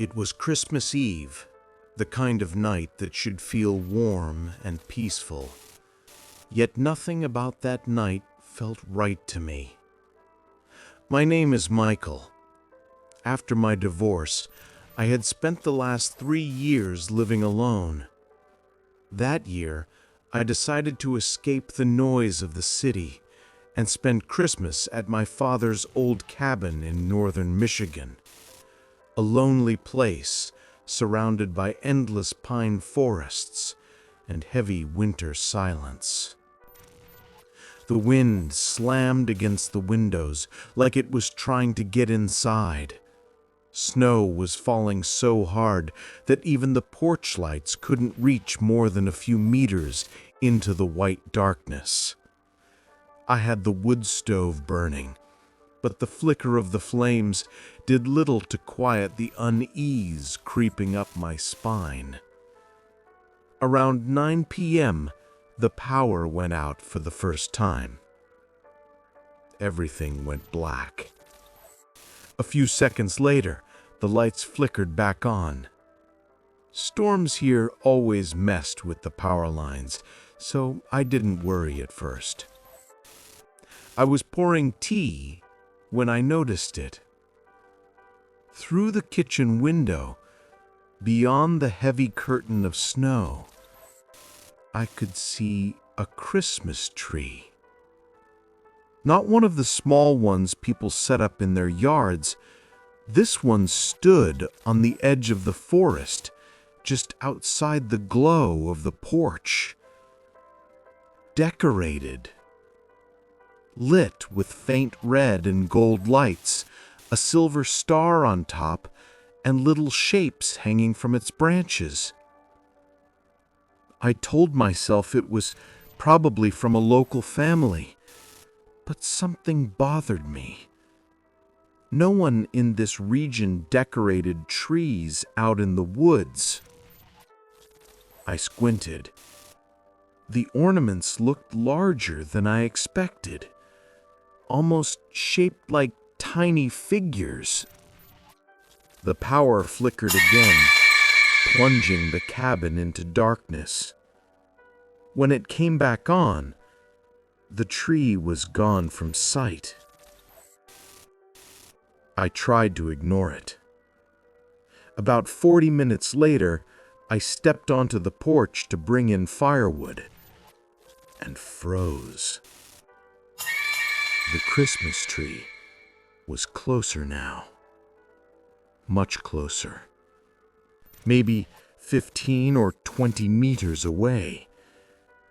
It was Christmas Eve, the kind of night that should feel warm and peaceful. Yet nothing about that night felt right to me. My name is Michael. After my divorce, I had spent the last 3 years living alone. That year, I decided to escape the noise of the city and spend Christmas at my father's old cabin in northern Michigan. A lonely place surrounded by endless pine forests and heavy winter silence. The wind slammed against the windows like it was trying to get inside. Snow was falling so hard that even the porch lights couldn't reach more than a few meters into the white darkness. I had the wood stove burning, but the flicker of the flames did little to quiet the unease creeping up my spine. Around 9 p.m., the power went out for the first time. Everything went black. A few seconds later, the lights flickered back on. Storms here always messed with the power lines, so I didn't worry at first. I was pouring tea when I noticed it. Through the kitchen window, beyond the heavy curtain of snow, I could see a Christmas tree. Not one of the small ones people set up in their yards. This one stood on the edge of the forest, just outside the glow of the porch. Decorated, lit with faint red and gold lights, a silver star on top, and little shapes hanging from its branches. I told myself it was probably from a local family, but something bothered me. No one in this region decorated trees out in the woods. I squinted. The ornaments looked larger than I expected, almost shaped like tiny figures. The power flickered again, plunging the cabin into darkness. When it came back on, the tree was gone from sight. I tried to ignore it. About 40 minutes later, I stepped onto the porch to bring in firewood and froze. The Christmas tree was closer now. Much closer. Maybe 15 or 20 meters away.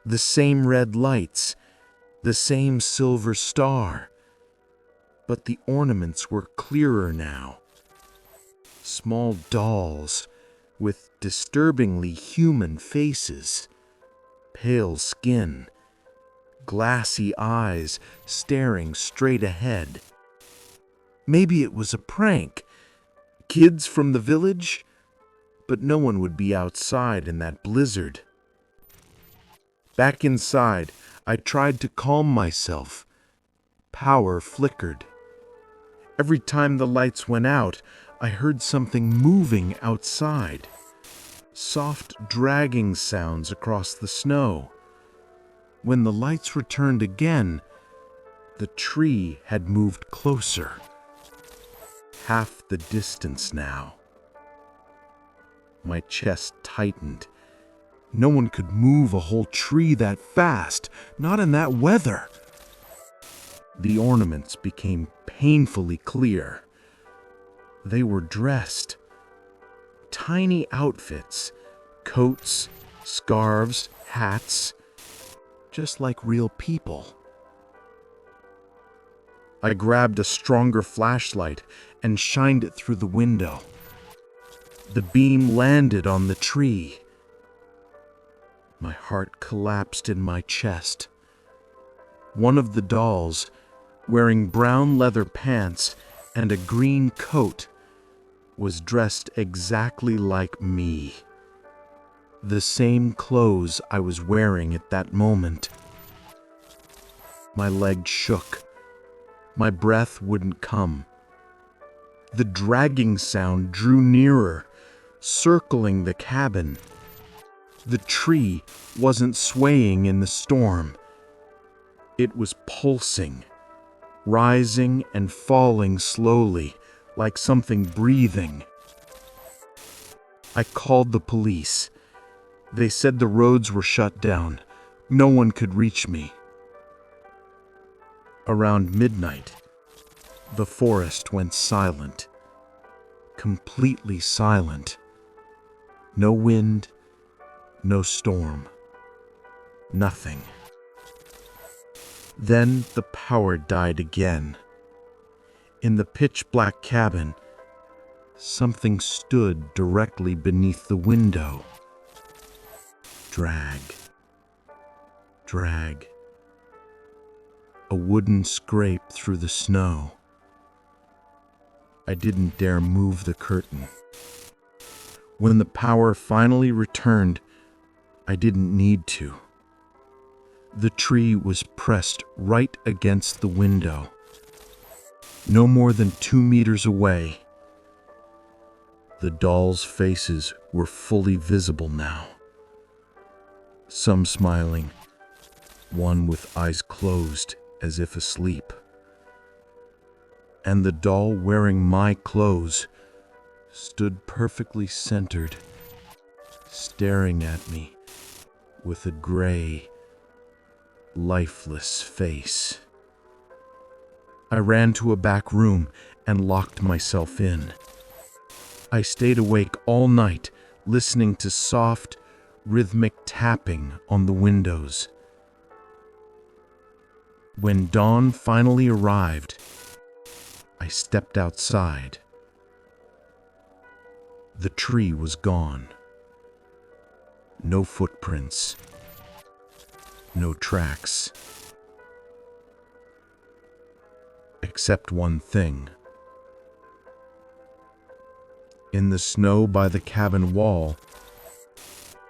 The same red lights, the same silver star. But the ornaments were clearer now. Small dolls with disturbingly human faces, pale skin, glassy eyes staring straight ahead. Maybe it was a prank. Kids from the village? But no one would be outside in that blizzard. Back inside, I tried to calm myself. Power flickered. Every time the lights went out, I heard something moving outside. Soft dragging sounds across the snow. When the lights returned again, the tree had moved closer. Half the distance now. My chest tightened. No one could move a whole tree that fast, not in that weather. The ornaments became painfully clear. They were dressed. Tiny outfits, coats, scarves, hats, just like real people. I grabbed a stronger flashlight and shined it through the window. The beam landed on the tree. My heart collapsed in my chest. One of the dolls, wearing brown leather pants and a green coat, was dressed exactly like me. The same clothes I was wearing at that moment. My legs shook. My breath wouldn't come. The dragging sound drew nearer, circling the cabin. The tree wasn't swaying in the storm. It was pulsing, rising and falling slowly, like something breathing. I called the police. They said the roads were shut down. No one could reach me. Around midnight, the forest went silent, completely silent. No wind, no storm, nothing. Then the power died again. In the pitch-black cabin, something stood directly beneath the window. Drag, drag. A wooden scrape through the snow. I didn't dare move the curtain. When the power finally returned, I didn't need to. The tree was pressed right against the window, no more than 2 meters away. The dolls' faces were fully visible now. Some smiling, one with eyes closed as if asleep. And the doll wearing my clothes stood perfectly centered, staring at me with a gray, lifeless face. I ran to a back room and locked myself in. I stayed awake all night, listening to soft, rhythmic tapping on the windows. When dawn finally arrived, I stepped outside. The tree was gone. No footprints. No tracks. Except one thing. In the snow by the cabin wall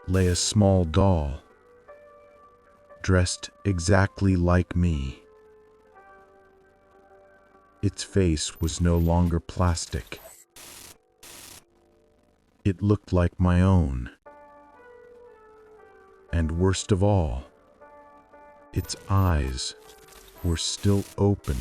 lay a small doll, dressed exactly like me. Its face was no longer plastic. It looked like my own. And worst of all, its eyes were still open